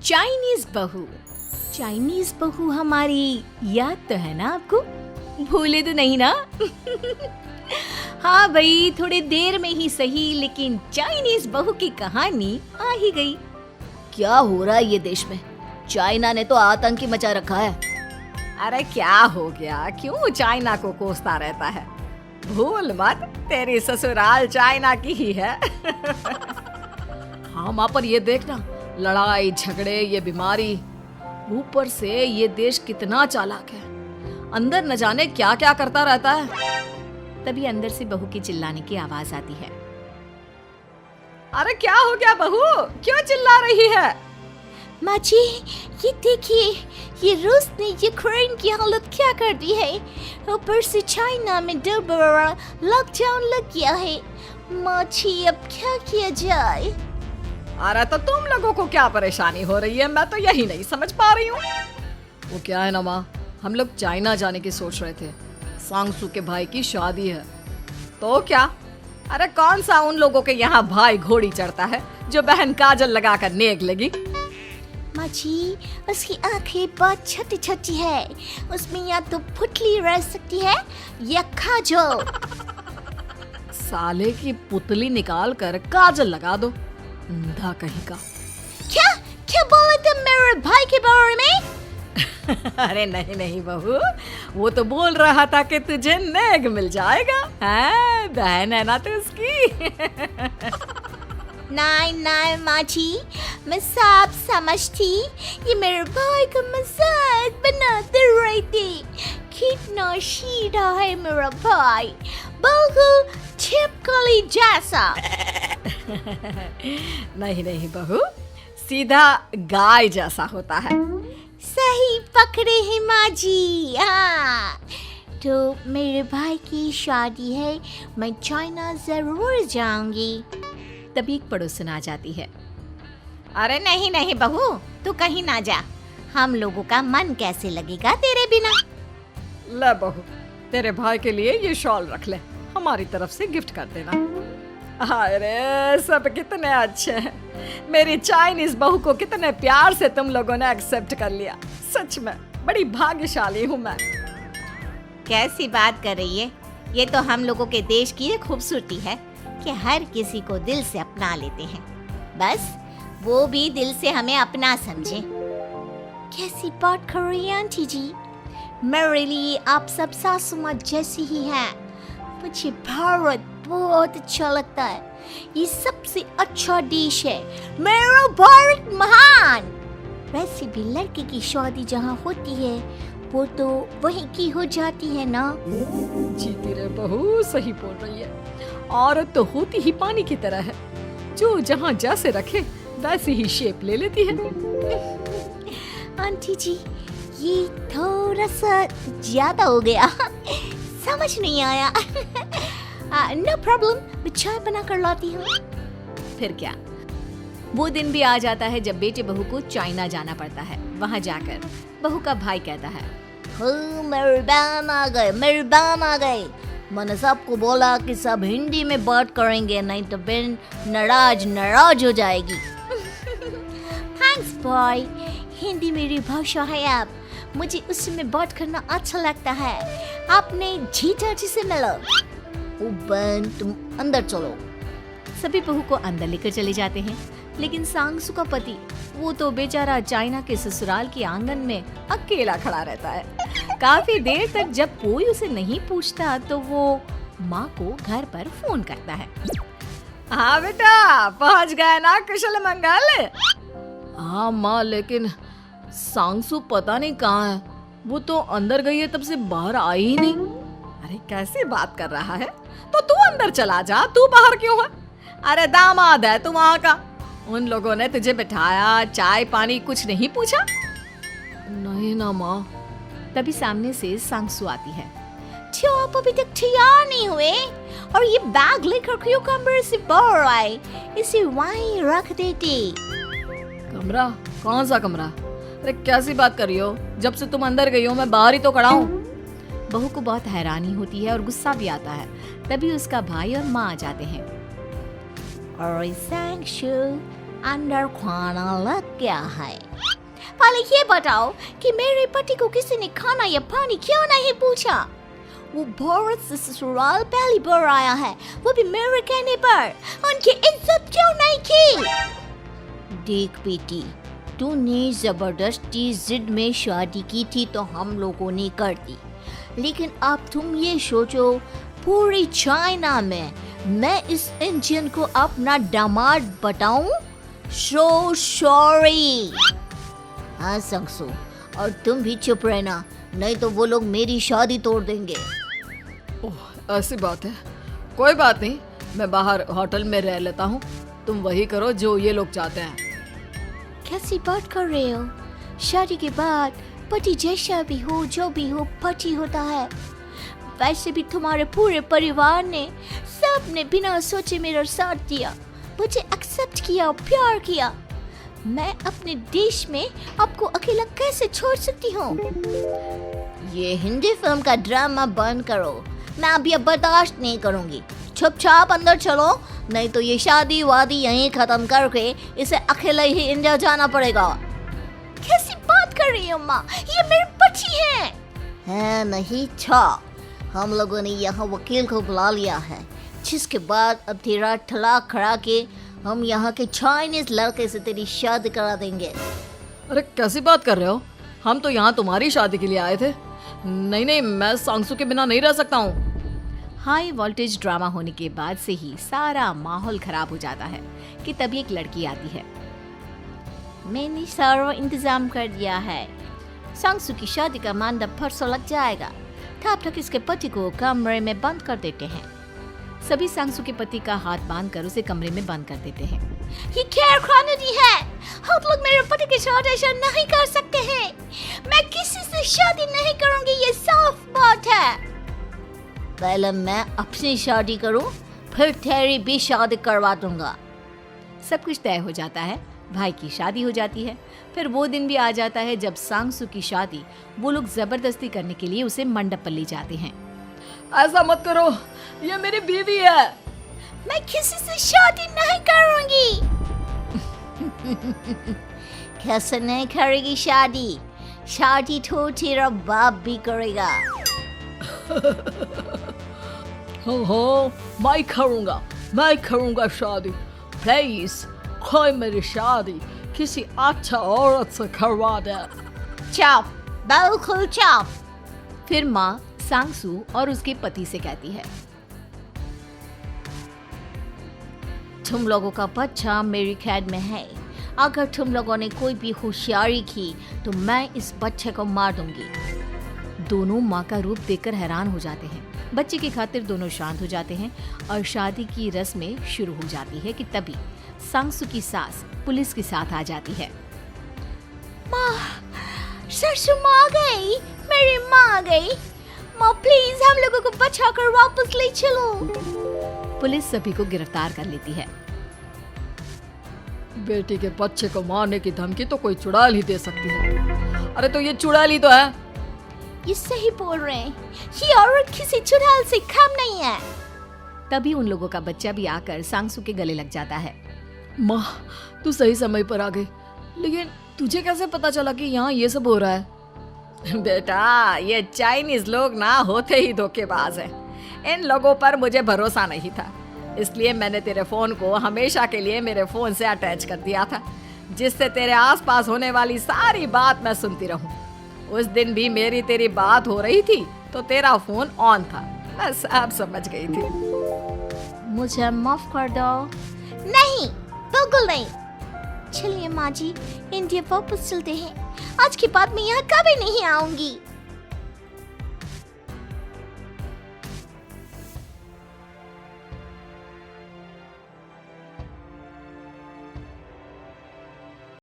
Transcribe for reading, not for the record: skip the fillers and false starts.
Chinese बहू। Chinese बहू हमारी याद तो है ना आपको? भूले तो नहीं ना? हाँ भाई, थोड़ी देर में ही सही, लेकिन चाइनीज बहू की कहानी आ ही गई। क्या हो रहा है ये देश में? चाइना ने तो आतंक ही मचा रखा है। अरे क्या हो गया? क्यों चाइना को कोसता रहता है? भूल मत, तेरी ससुराल चाइना की ही है। हाँ माँ, पर ये देखना, लड़ाई झगड़े, ये बीमारी, ऊपर से ये देश कितना चालाक है। अंदर न जाने क्या क्या करता रहता है। तभी अंदर से बहू की चिल्लाने की आवाज आती है। अरे क्या हो गया बहू, क्यों चिल्ला रही है? माँ जी, ये देखिए, ये रूस ने यूक्रेन की हालत क्या कर दी है। ऊपर से चाइना में 2 बड़ा लॉकडाउन लग गया है। माँ जी, अब क्या किया जाए? अरे तो तुम लोगों को क्या परेशानी हो रही है, मैं तो यही नहीं समझ पा रही हूँ। वो क्या है ना माँ, हम लोग चाइना जाने की सोच रहे थे। सांगसू के भाई की शादी है। तो क्या? अरे कौन सा उन लोगों के यहाँ भाई घोड़ी चढ़ता है जो बहन काजल लगाकर नेक लगी? माँ जी, उसकी आंखें बहुत छोटी छोटी है, उसमें या तो पुतली रह सकती है या काजल। साले की पुतली निकाल कर काजल लगा दो, अंधा कहीं का। क्या क्या बोला तुम मेरे भाई के बारे में? अरे नहीं नहीं बहू, वो तो बोल रहा था कि तुझे नेग मिल जाएगा। हाँ, बहन है ना तो उसकी। नहीं नहीं माँ जी, मैं सब समझती, ये मेरे भाई का मजाक बनाते रहती। कितना सीधा है मेरा भाई, बिल्कुल छिपकली जैसा। नहीं नहीं बहू, सीधा गाय जैसा होता है। सही पकड़े हैं माँ जी। हाँ, तो मेरे भाई की शादी है, मैं चाइना जरूर जाऊंगी। तभी एक पड़ोसन आ जाती है। अरे नहीं नहीं बहू, तू कहीं ना जा, हम लोगों का मन कैसे लगेगा तेरे बिना। ले बहू, तेरे भाई के लिए ये शॉल रख ले, हमारी तरफ से गिफ्ट कर देना। अरे सब कितने अच्छे हैं। मेरी चाइनीज बहू को कितने प्यार से तुम लोगों ने एक्सेप्ट कर लिया। सच में बड़ी भाग्यशाली हूँ मैं। कैसी बात कर रही है? ये तो हम लोगों के देश की एक खूबसूरती है कि हर किसी को दिल से अपना लेते हैं, बस वो भी दिल से हमें अपना समझे। कैसी बात कर रही हैं आंटी जी? मेरे लिए आप सब सासू माँ जैसी ही हैं। मुझे भारत बहुत अच्छा लगता है, ये सबसे अच्छा देश है। मेरा भारत महान। वैसे भी लड़की की शादी जहाँ होती है वो तो वहीं की हो जाती है ना। जीती रे बहू, सही बोल रही है। औरत तो होती ही पानी की तरह है, जो जहाँ जैसे रखे वैसे ही शेप ले लेती है। आंटी जी, ये थोड़ा सा ज्यादा हो गया, समझ नहीं आया। नो प्रॉब्लम, मैं चाय बना कर लाती हूँ। फिर क्या, वो दिन भी आ जाता है जब बेटे बहू को चाइना जाना पड़ता है। वहाँ जाकर बहू का भाई कहता है, मेरे बहन आ गए, मेरे बहन आ गए। मैंने सबको बोला कि सब हिंदी में बात करेंगे, नहीं तो बहन नाराज हो जाएगी। थैंक्स बॉय, हिंदी मेरी भाषा है। अब मुझे उसमें बात करना अच्छा लगता है। आपने जीजा जी से मिलो। ओ बहन, तुम अंदर चलो। सभी बहू को अंदर लेकर चले जाते हैं, लेकिन सांगसू का पति, वो तो बेचारा चाइना के ससुराल के आंगन में अकेला खड़ा रहता है। काफी देर तक जब कोई उसे नहीं पूछता तो वो माँ को घर पर फोन करता है। हाँ बेटा, पहुँच गए ना कुशल मंगल? हाँ माँ, लेकिन सांगसू पता नहीं कहाँ है। वो तो अंदर गई है, तब से बाहर आई ही नहीं। अरे कैसी बात कर रहा है? तो तू अंदर चला जा, तू बाहर क्यों है? अरे दामाद है तू वहाँ का, उन लोगों ने तुझे बिठाया, चाय पानी कुछ नहीं पूछा? नहीं ना माँ। तभी सामने से सांगसू आती है। क्यों आप अभी तक तैयार नहीं हुए? और ये बैग लेकर क्यों कमरे से बाहर आए? इसे वहीं रख देते। कमरा? कौन सा कमरा? अरे कैसी बात कर रही हो? जब से तुम अंदर गई हो मैं बाहर ही तो खड़ा हूँ। बहू को बहुत हैरानी होती है और गुस्सा भी आता है। तभी उसका भाई और माँ आ जाते हैं। और सांगसू, अंदर खाना लग गया है। पहले ये बताओ कि मेरे पति को किसी ने खाना या पानी क्यों नहीं पूछा? वो भारत से ससुराल पहली बार आया है, वो भी मेरे कहने पर। उनकी इज्जत क्यों नहीं की? देख बेटी, तूने जबरदस्ती जिद में शादी की थी तो हम लोगों ने कर दी, लेकिन अब तुम ये सोचो, पूरी चाइना में मैं इस इंडियन को अपना दामाद बताऊं? So sorry। हाँ संगसू, और तुम भी चुप रहना, नहीं तो वो लोग मेरी शादी तोड़ देंगे। ओह, ऐसी बात है। कोई बात नहीं, मैं बाहर होटल में रह लेता हूँ, तुम वही करो जो ये लोग चाहते हैं। कैसी बात कर रहे हो? शादी के बाद पति जैसा भी हो, जो भी हो, पति होता है। वैसे भी तुम्हारे पूरे परिवार ने, सबने बिना सोचे मेरा साथ दिया, मुझे एक्सेप्ट किया, प्यार किया। मैं अपने देश में आपको अकेला कैसे छोड़ सकती हूँ? ये हिंदी फिल्म का ड्रामा बंद करो, मैं अभी अब बर्दाश्त नहीं करूँगी। चुपचाप अंदर चलो, नहीं तो ये शादी वादी यहीं खत्म करके इसे अकेले ही इंडिया जाना पड़ेगा। कैसी बात कर रही हो माँ? ये मेरे पति हैं। है नहीं था, हम लोगों ने यहाँ वकील को बुला लिया है, जिसके बाद अब तेरा तलाक करा के हम यहाँ के चाइनीज लड़के से तेरी शादी करा देंगे। अरे कैसी बात कर रहे हो? हम तो यहाँ तुम्हारी शादी के लिए आए थे। नहीं नहीं, मैं सांगसू के बिना नहीं रह सकता हूँ। हाई वोल्टेज ड्रामा होने के बाद से ही सारा माहौल खराब हो जाता है कि तभी एक लड़की आती है। मैंने सारा इंतजाम कर दिया है, सांगसू की शादी का मंडप परसों लग जाएगा, तब तक इसके पति को कमरे में बंद कर देते हैं। सभी सांगसू के पति का हाथ बांधकर उसे कमरे में बंद कर देते हैं। ये क्या कानूनी है? आप लोग मेरे पति के साथ ऐसा नहीं कर सकते हैं। मैं किसी से शादी नहीं करूंगी, ये साफ बात है। पहले मैं अपनी शादी करूं, फिर तेरी भी शादी करवा दूंगा। सब कुछ तय हो जाता है, भाई की शादी हो जाती है। फिर वो दिन भी आ जाता है जब सांगसू की शादी वो लोग जबरदस्ती करने के लिए उसे मंडप पर ले जाते हैं। ऐसा मत करो, ये मेरी बीवी है। मैं किसी से शादी नहीं करूंगी। कैसे नहीं करेगी शादी? शादी तो तेरा बाप भी करेगा। हो, मैं करूंगा शादी। प्लीज कोई मेरी शादी किसी अच्छा औरत से करवा दे। चुप, बिल्कुल चुप। फिर माँ सांगसू और उसके पति से कहती है, तुम लोगों का बच्चा मेरी कैद में है। अगर तुम लोगों ने कोई भी होशियारी की तो मैं इस बच्चे को मार दूंगी। दोनों माँ का रूप देखकर हैरान हो जाते हैं। बच्चे की खातिर दोनों शांत हो जाते हैं और शादी की रस्में शुरू हो जाती है कि तभी सांगसू की सास पुलिस के साथ आ जाती है। माँ, ससुर माँ आ गई, मेरी माँ आ गई। माँ प्लीज हम लोगों को बचाकर वापस ले चलो। पुलिस सभी को गिरफ्तार कर लेती है। बेटी के बच्चे को मारने की धमकी तो कोई चुड़ैल ही दे सकती है। अरे तो ये चुड़ैल ही तो है। ये सही बोल रहे हैं, ये औरत किसी चुड़ैल से कम नहीं है। तभी उन लोगों का बच्चा भी आकर सांगसू के गले लग जाता है। माँ, तू सही समय पर आ गई, लेकिन तुझे कैसे पता चला कि यहाँ ये सब हो रहा है? बेटा, ये चाइनीज लोग ना होते ही धोखेबाज हैं। इन लोगों पर मुझे भरोसा नहीं था, इसलिए मैंने तेरे फोन को हमेशा के लिए मेरे फोन से अटैच कर दिया था, जिससे तेरे आसपास होने वाली सारी बात मैं सुनती रहूं। उस दिन भी मेरी तेरी बात हो रही थी तो तेरा फोन ऑन था, मैं सब समझ गई थी। मुझे माफ कर दो। नहीं, बिल्कुल नहीं। चलिए माँ जी, इंडिया वापस चलते हैं। आज के बाद मैं यहाँ कभी नहीं आऊंगी।